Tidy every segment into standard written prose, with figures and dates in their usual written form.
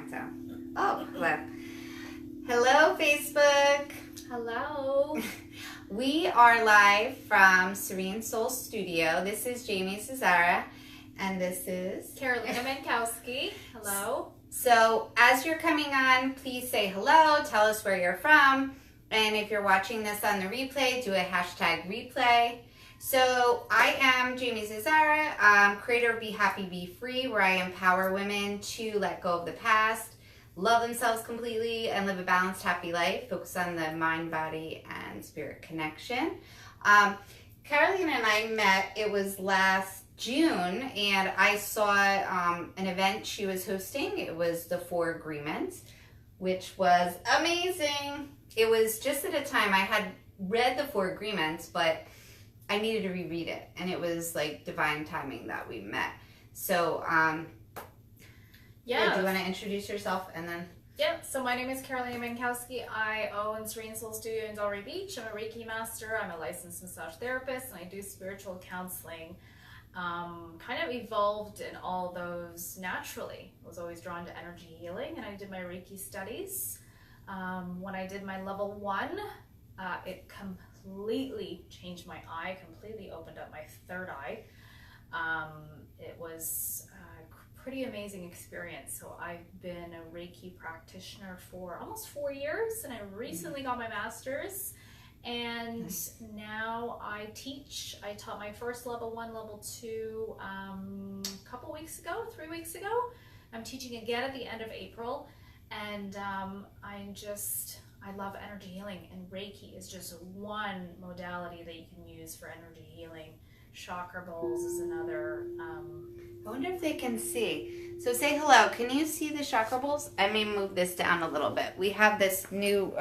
countdown. Oh, hello. Hello, Facebook. Hello. We are live from Serene Soul Studio. This is Jamie Cesara, and this is Karolina Mankowski. Hello. So as you're coming on, please say hello, tell us where you're from, and if you're watching this on the replay, do a hashtag replay. So I am Jamie Cesara, creator of Be Happy, Be Free, where I empower women to let go of the past, love themselves completely, and live a balanced, happy life. Focus on the mind, body, and spirit connection. Karolina and I met, it was last June, and I saw an event she was hosting. It was the 4 Agreements, which was amazing. It was just at a time I had read the 4 Agreements, but I needed to reread it, and it was like divine timing that we met. So, Yeah. do you want to introduce yourself and then? Yep. So my name is Karolina Mankowski. I own Serene Soul Studio in Delray Beach. I'm a Reiki master. I'm a licensed massage therapist, and I do spiritual counseling. Kind of evolved in all those naturally. I was always drawn to energy healing, and I did my Reiki studies. When I did my level 1, it completely changed my eye, completely opened up my third eye. It was a pretty amazing experience. So I've been a Reiki practitioner for almost 4 years, and I recently got my master's. And now I teach. I taught my first level 1, level 2 a couple weeks ago, 3 weeks ago. I'm teaching again at the end of April. And I love energy healing, and Reiki is just one modality that you can use for energy healing. Chakra bowls is another. I wonder if they can see. So say hello. Can you see the chakra bowls? I may move this down a little bit. We have this new,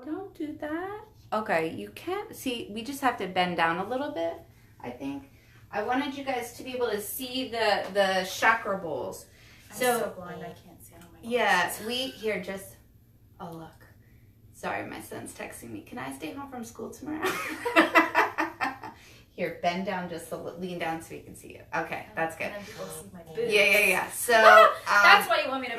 don't do that. Okay, you can't see. We just have to bend down a little bit, I think. I wanted you guys to be able to see the chakra bowls. I'm so blind I can't see. Oh my God. Yeah, oh look. Sorry, my son's texting me. Can I stay home from school tomorrow? Here, bend down just a little, lean down so we can see you. Okay, that's good. And then people see my boobs. Yeah. So that's why you want me to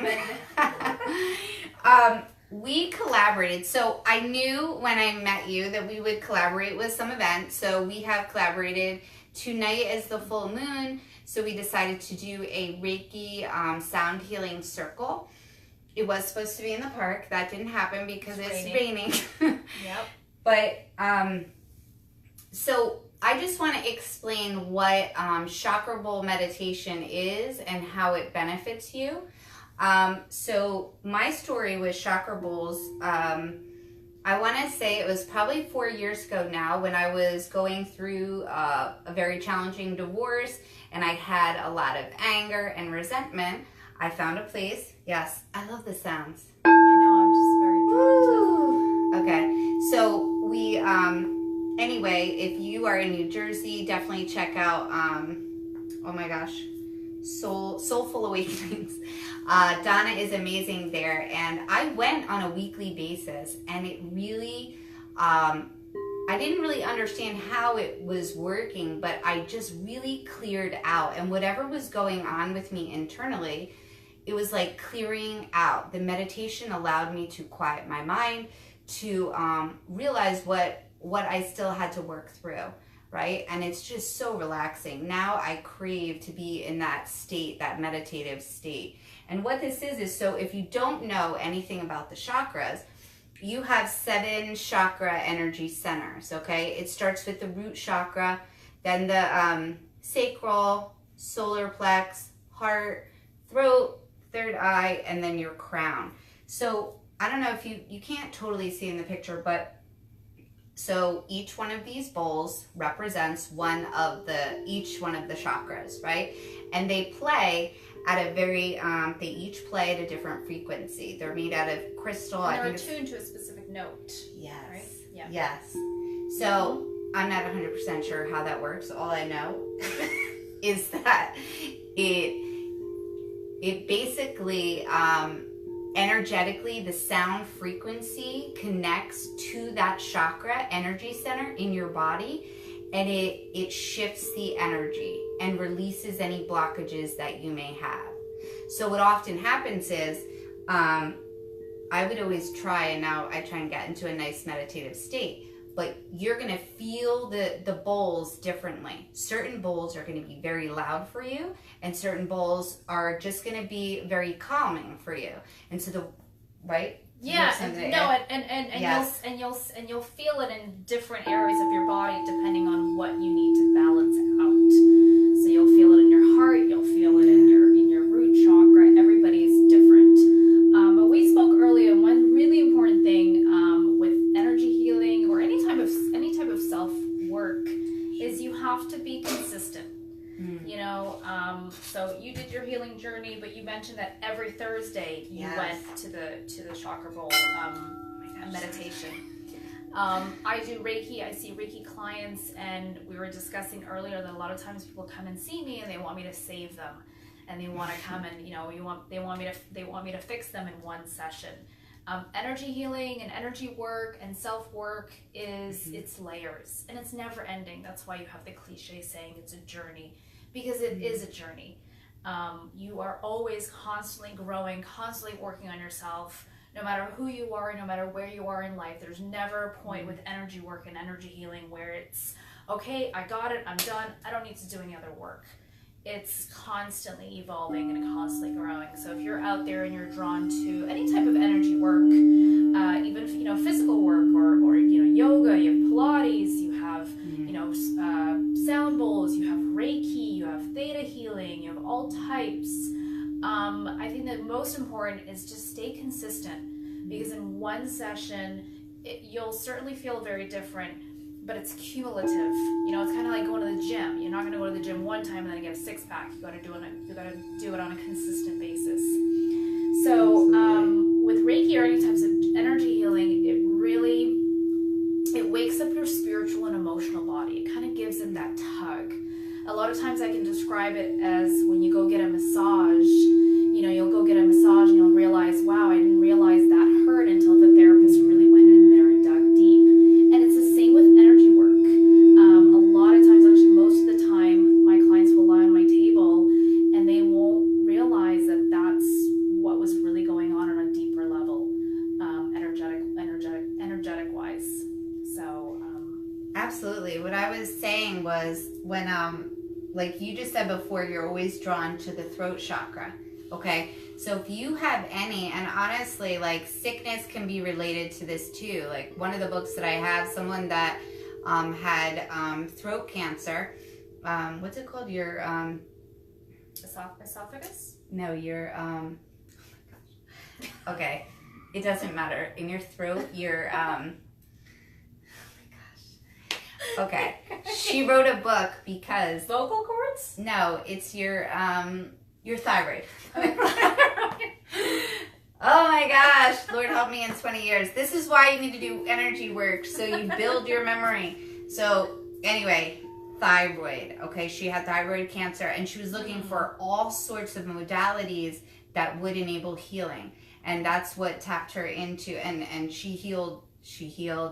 bend. We collaborated. So I knew when I met you that we would collaborate with some event. So we have collaborated. Tonight is the full moon. So we decided to do a Reiki sound healing circle. It was supposed to be in the park. That didn't happen because it's raining. Yep. But so I just want to explain what chakra bowl meditation is and how it benefits you. So my story with chakra bowls, I want to say it was probably 4 years ago now when I was going through a very challenging divorce, and I had a lot of anger and resentment. I found a place. Yes, I love the sounds. I know, I'm just very drawn to. Okay, so we, anyway, if you are in New Jersey, definitely check out, oh my gosh, Soulful Awakenings. Donna is amazing there, and I went on a weekly basis, and it really, I didn't really understand how it was working, but I just really cleared out, and whatever was going on with me internally, it was like clearing out. The meditation allowed me to quiet my mind, to realize what I still had to work through, right? And it's just so relaxing. Now I crave to be in that state, that meditative state. And what this is so if you don't know anything about the chakras, you have 7 chakra energy centers, okay? It starts with the root chakra, then the sacral, solar plex, heart, throat, third eye, and then your crown. So I don't know if you can't totally see in the picture, but so each one of these bowls represents each one of the chakras, right? And they play at a very, they each play at a different frequency. They're made out of crystal. And they're attuned to a specific note. Yes. Right? Yeah. Yes. So I'm not 100% sure how that works. All I know is that it basically, energetically, the sound frequency connects to that chakra energy center in your body, and it shifts the energy and releases any blockages that you may have. So what often happens is, I would always try, and now I try and get into a nice meditative state, but you're going to feel the bowls differently. Certain bowls are going to be very loud for you, and certain bowls are just going to be very calming for you. And so right? Yeah, Yes. you'll feel it in different areas of your body depending on what you need to balance out. So you'll feel it in your heart, you'll feel it in your root chakra. Everybody's different. But we spoke earlier, one really important thing with energy healing or any type of self work is you have to be consistent. You know, so you did your healing journey, but you mentioned that every Thursday you went to the chakra bowl meditation. I do Reiki. I see Reiki clients, and we were discussing earlier that a lot of times people come and see me, and they want me to save them, and they want to come and they want me to fix them in one session. Energy healing and energy work and self-work is it's layers, and it's never ending. That's why you have the cliche saying it's a journey, because it is a journey. You are always constantly growing, constantly working on yourself, no matter who you are, no matter where you are in life. There's never a point with energy work and energy healing where it's, okay, I got it, I'm done, I don't need to do any other work. It's constantly evolving and constantly growing. So if you're out there and you're drawn to any type of energy work, even if, physical work or yoga, you have Pilates, you have sound bowls, you have Reiki, you have theta healing, you have all types. I think that most important is just stay consistent, because in one session you'll certainly feel very different, but it's cumulative. It's kind of like going to the gym. You're not going to go to the gym one time and then get a six-pack. You got to do it on a consistent basis. So with Reiki or any types of energy healing, it wakes up your spiritual and emotional body. It kind of gives it that tug. A lot of times I can describe it as when you go get a massage. You'll go get a massage and you'll realize, wow, I didn't realize that hurt until the therapist really went in there and dug deep. And it's the same with energy work. A lot of times, actually most of the time, my clients will lie on my table and they won't realize that that's what was really going on a deeper level, energetic wise. So absolutely. What I was saying was when like you just said before, you're always drawn to the throat chakra. Okay, so if you have any, and honestly, like sickness can be related to this too. Like one of the books that I have, someone that had throat cancer. What's it called? Your esophagus? No, your okay, it doesn't matter. In your throat, your oh my gosh. Okay, she wrote a book because vocal cords? No, it's your thyroid. Oh my gosh, Lord help me in 20 years. This is why you need to do energy work, so you build your memory. So anyway, thyroid. Okay, she had thyroid cancer, and she was looking for all sorts of modalities that would enable healing, and that's what tapped her into. And she healed,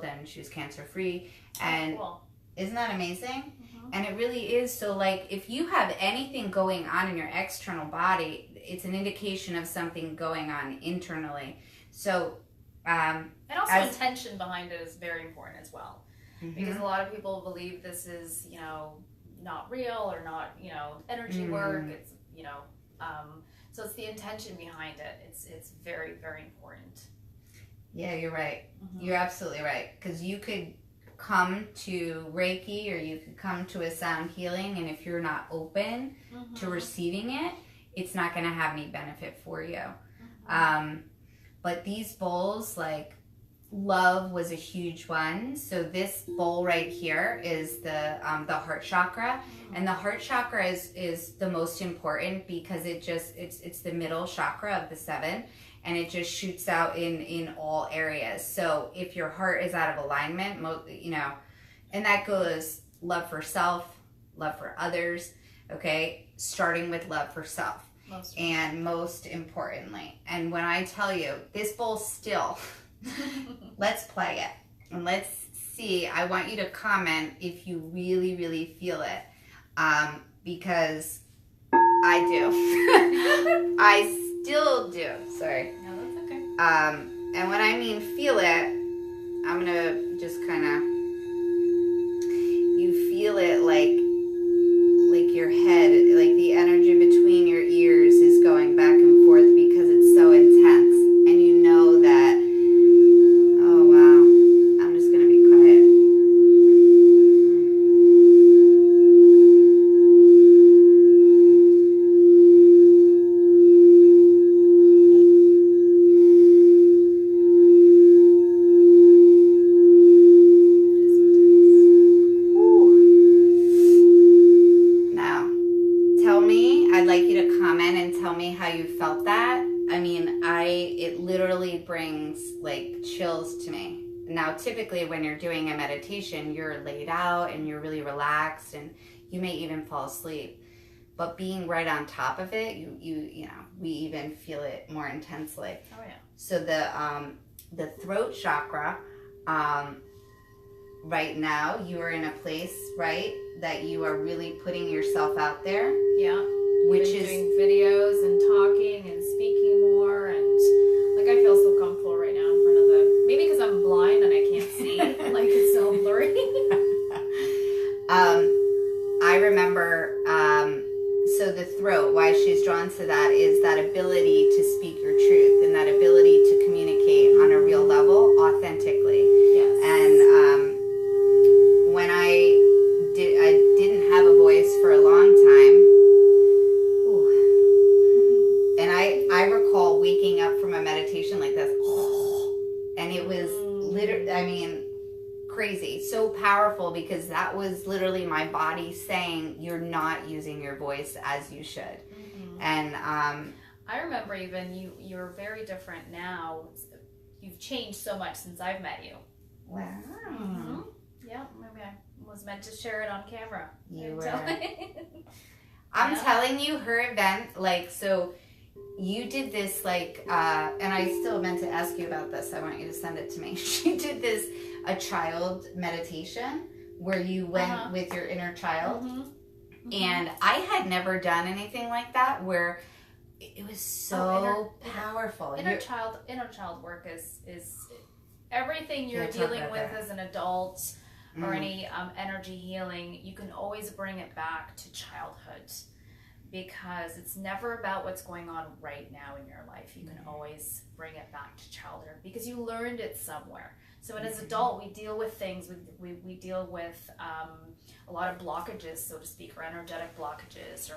and she was cancer free. And cool. Isn't that amazing? And it really is. So like if you have anything going on in your external body, it's an indication of something going on internally. So and also intention behind it is very important as well. Because a lot of people believe this is, not real or not, energy work. It's, so it's the intention behind it. It's very, very important. Yeah, you're right. You're absolutely right. Because you could come to Reiki or you could come to a sound healing, and if you're not open to receiving it, it's not going to have any benefit for you. But these bowls, like love was a huge one. So this bowl right here is the heart chakra, and the heart chakra is the most important because it's the middle chakra of the 7, and it just shoots out in all areas. So if your heart is out of alignment, and that goes love for self, love for others, okay, starting with love for self. Most importantly. And when I tell you, this bowl still, let's play it. And let's see, I want you to comment if you really, really feel it. Because I do. I still do. Sorry. No, that's okay. And when I mean feel it, I'm gonna just kind of, you feel it like your head, like the energy between your ears is going back and forth because it's so intense, and you know that, oh wow, I'm just gonna be quiet. How you felt that. I mean, it literally brings like chills to me. Now, typically when you're doing a meditation, you're laid out and you're really relaxed and you may even fall asleep. But being right on top of it, you know, we even feel it more intensely. Oh yeah. So the throat chakra, right now you are in a place, right, that you are really putting yourself out there. Yeah. Which is doing videos and talking and speaking more, and like I feel so comfortable right now in front of maybe because I'm blind and I can't see, like it's so blurry. I remember, so the throat, why she's drawn to that is that ability to speak your truth and that ability to communicate on a real level authentically. Yes. And when I didn't have a voice for a long time. And I recall waking up from a meditation like this, and it was literally, I mean, crazy, so powerful, because that was literally my body saying, you're not using your voice as you should. Mm-hmm. And I remember even you're very different now. You've changed so much since I've met you. Wow. Mm-hmm. Yeah, maybe I was meant to share it on camera. You were. I'm telling you, her event, like, so you did this, like, and I still meant to ask you about this. I want you to send it to me. She did this, a child meditation where you went with your inner child. Mm-hmm. Mm-hmm. And I had never done anything like that, where it was so powerful. Inner child work is everything you're dealing with as an adult, or any energy healing. You can always bring it back to childhood, because it's never about what's going on right now in your life. You can always bring it back to childhood because you learned it somewhere. So as an adult, we deal with things, we deal with a lot of blockages, so to speak, or energetic blockages,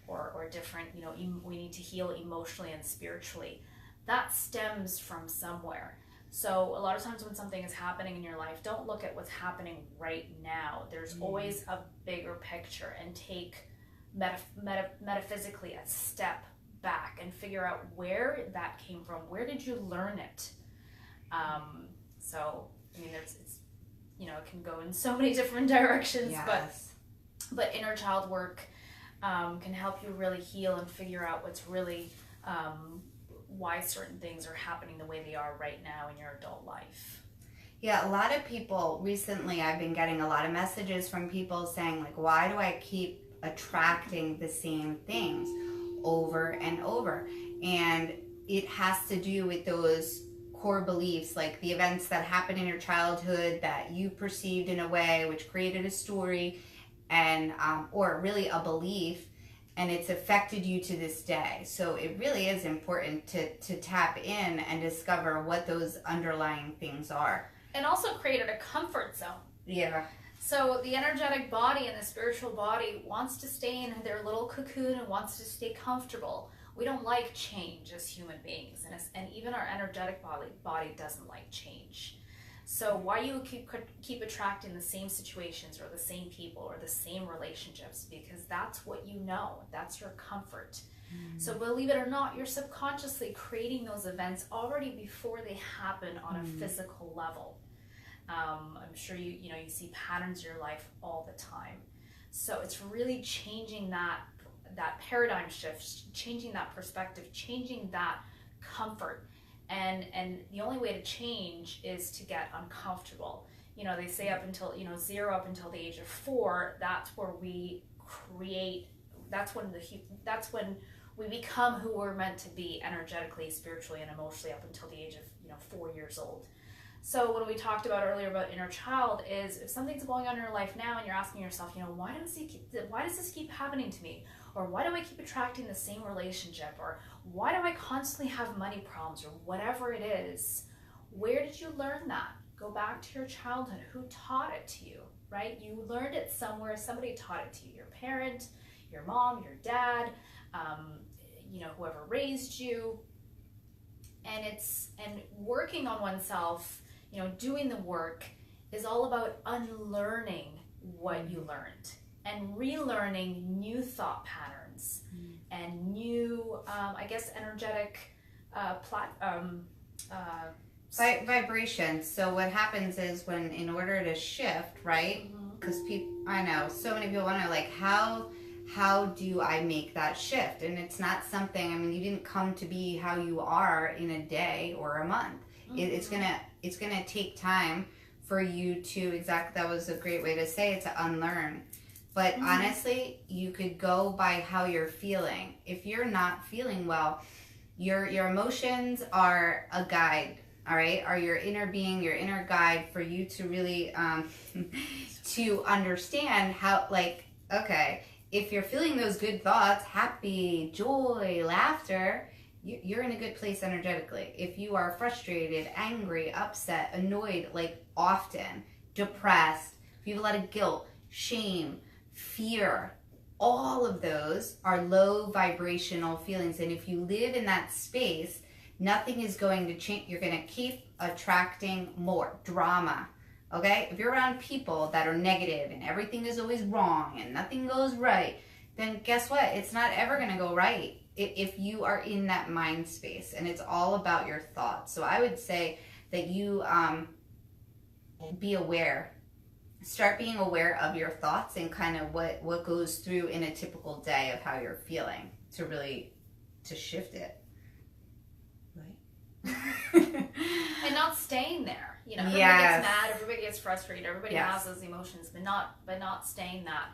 or different, you know, we need to heal emotionally and spiritually. That stems from somewhere. So a lot of times when something is happening in your life, don't look at what's happening right now. There's always a bigger picture, and take metaphysically a step back and figure out where that came from. Where did you learn it? So I mean, it's you know, it can go in so many different directions. Yes. But inner child work can help you really heal and figure out what's really why certain things are happening the way they are right now in your adult life. Yeah, a lot of people recently, I've been getting a lot of messages from people saying, like, why do I keep attracting the same things over and over? And it has to do with those core beliefs, like the events that happened in your childhood that you perceived in a way which created a story, and or really a belief, and it's affected you to this day. So it really is important to tap in and discover what those underlying things are. And also created a comfort zone. Yeah. So the energetic body and the spiritual body wants to stay in their little cocoon and wants to stay comfortable. We don't like change as human beings, and even our energetic body doesn't like change. So why you keep attracting the same situations or the same people or the same relationships? Because that's what you know. That's your comfort. So believe it or not, you're subconsciously creating those events already before they happen on a physical level. I'm sure you see patterns in your life all the time. So it's really changing that paradigm shift, changing that perspective, changing that comfort. And the only way to change is to get uncomfortable. You know, they say up until 0 up until the age of 4, that's where we create that's when we become who we're meant to be energetically, spiritually, and emotionally up until the age of 4 years old. So what we talked about earlier about inner child is, if something's going on in your life now and you're asking yourself, why does this keep happening to me? Or why do I keep attracting the same relationship? Or why do I constantly have money problems? Or whatever it is, where did you learn that? Go back to your childhood. Who taught it to you, right? You learned it somewhere. Somebody taught it to you. Your parent, your mom, your dad, whoever raised you. And working on oneself, doing the work is all about unlearning what you learned and relearning new thought patterns and new, energetic vibration. So what happens is, when, in order to shift, right? Because I know so many people want to, like, how do I make that shift? And it's not something, you didn't come to be how you are in a day or a month. It's gonna take time for you to, that was a great way to say it, to unlearn. But honestly, you could go by how you're feeling. If you're not feeling well, your emotions are a guide, all right? Are your inner being, your inner guide for you to really to understand how, like, okay, if you're feeling those good thoughts, happy, joy, laughter, you're in a good place energetically. If you are frustrated, angry, upset, annoyed, like often, depressed, if you have a lot of guilt, shame, fear, all of those are low vibrational feelings. And if you live in that space, nothing is going to change. You're going to keep attracting more drama. Okay? If you're around people that are negative and everything is always wrong and nothing goes right, then guess what? It's not ever going to go right if you are in that mind space. And it's all about your thoughts. So I would say that you be aware. Start being aware of your thoughts and kind of what goes through in a typical day of how you're feeling to shift it. Right? And not staying there. Everybody gets mad, everybody gets frustrated, everybody has those emotions, but not staying that.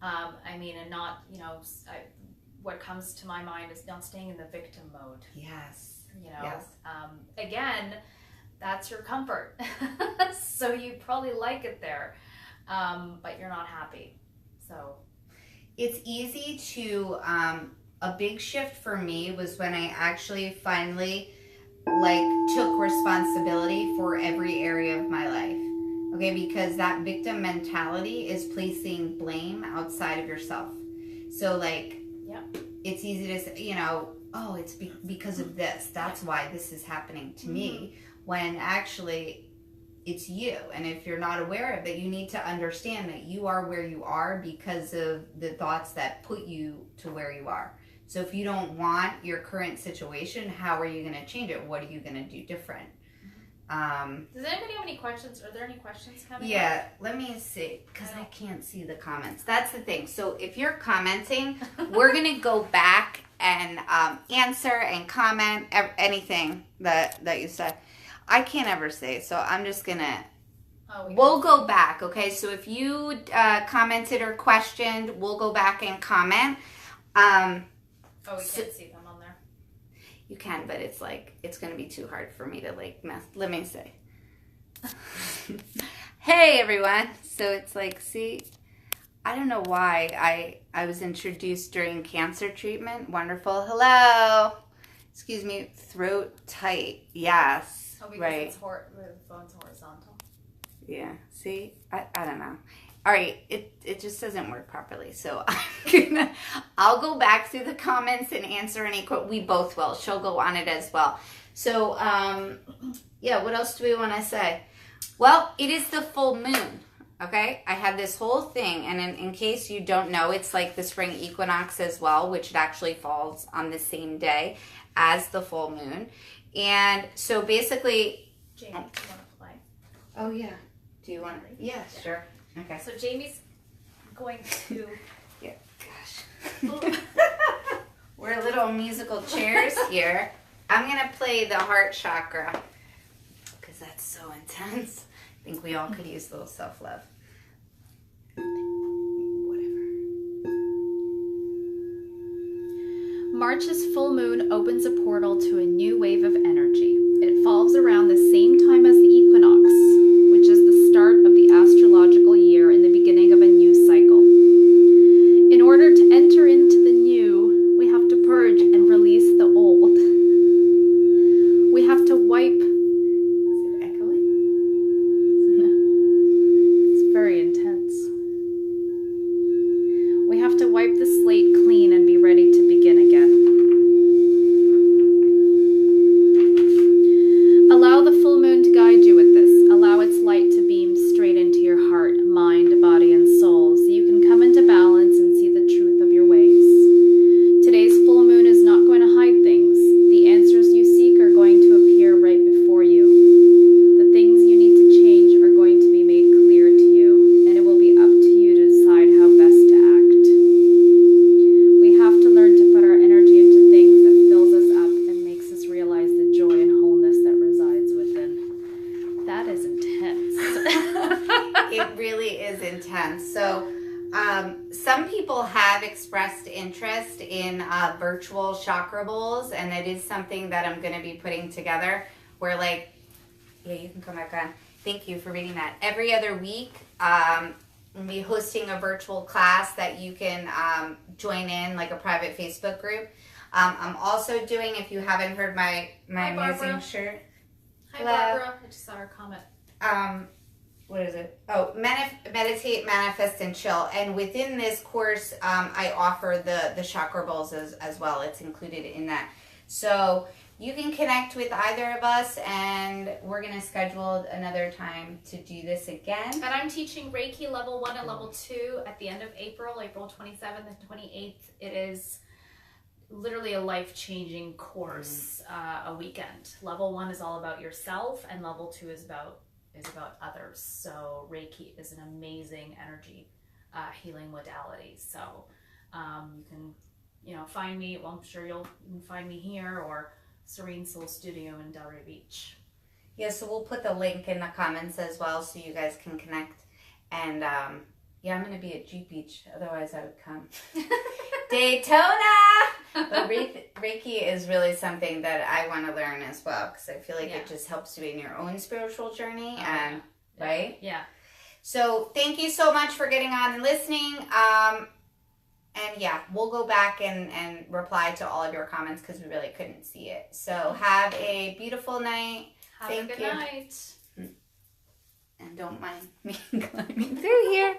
And not, what comes to my mind is not staying in the victim mode. Yes. Again, that's your comfort. So you probably like it there, but you're not happy. So it's easy to, a big shift for me was when I actually finally took responsibility for every area of my life. Okay, because that victim mentality is placing blame outside of yourself. So it's easy to say, oh, it's because of this. That's why this is happening to me, when actually it's you. And if you're not aware of it, you need to understand that you are where you are because of the thoughts that put you to where you are. So if you don't want your current situation, how are you going to change it? What are you going to do different? Does anybody have any questions? Are there any questions coming? Yeah, let me see, because I can't see the comments. That's the thing. So if you're commenting, we're going to go back and answer and comment anything that you said. I can't ever say, so I'm just going to... we'll go back, okay? So if you commented or questioned, we'll go back and comment. We can't see them on there. You can, but it's going to be too hard for me to mess. Let me see. Hey, everyone. So it's see, I don't know why I was introduced during cancer treatment. Wonderful. Hello. Excuse me. Throat tight. Yes. Oh, because right. It's the phone's horizontal. Yeah. See, I don't know. All right, it just doesn't work properly. So I'll go back through the comments and answer any we both will. She'll go on it as well. So what else do we want to say? Well, it is the full moon. Okay, I have this whole thing, and in case you don't know, it's like the spring equinox as well, which it actually falls on the same day as the full moon. And so basically, Jamie, do you want to play? Oh yeah. Do you want to? Yeah, sure. Okay. So Jamie's going to... Yeah, gosh. We're little musical chairs here. I'm going to play the Heart Chakra because that's so intense. I think we all could use a little self-love. Whatever. March's full moon opens a portal to a new wave of energy. It falls around the same time as the equinox, which is the start of the astrological year and the beginning of a new cycle. In order to enter into the new, we have to purge and release the old. We have to wipe. Is it echoing? It's very intense. We have to wipe the slate clean and be ready to begin again. Allow the full moon to guide you with this. Allow its light to beam straight into your heart, mind, body, and soul so you can come into balance and see the truth of your ways. Today's full moon is not going to hide things. The answers you seek are going to appear right before you. The things you need to change are going to be made clear to you, and it will be up to you to decide how best to act. We have to learn to put our energy into things that fills us up and makes us realize the joy and wholeness that resides within. That is intense. It really is intense. So some people have expressed interest in virtual chakra bowls, and it is something that I'm going to be putting together where, like, yeah, you can come back on. Thank you for reading that. Every other week, we'll be hosting a virtual class that you can join in, like a private Facebook group. I'm also doing, if you haven't heard my Hi, amazing Barbara. shirt. Hi, Hello. Barbara. I just saw her comment. What is it? Oh, meditate, manifest, and chill. And within this course, I offer the chakra bowls as well. It's included in that. So you can connect with either of us, and we're going to schedule another time to do this again. And I'm teaching Reiki Level 1 and Level 2 at the end of April 27th and 28th. It is literally a life-changing course, a weekend. Level 1 is all about yourself, and Level 2 is about others. So Reiki is an amazing energy healing modality. So you can, find me. Well, I'm sure you can find me here or Serene Soul Studio in Delray Beach. Yeah, so we'll put the link in the comments as well so you guys can connect. And yeah, I'm going to be at Jeep Beach. Otherwise, I would come. Daytona! But Reiki is really something that I want to learn as well, because I feel like it just helps you in your own spiritual journey. Right? Yeah. So thank you so much for getting on and listening. And yeah, we'll go back and reply to all of your comments because we really couldn't see it. So have a beautiful night. Have a good night. And don't mind me climbing through here.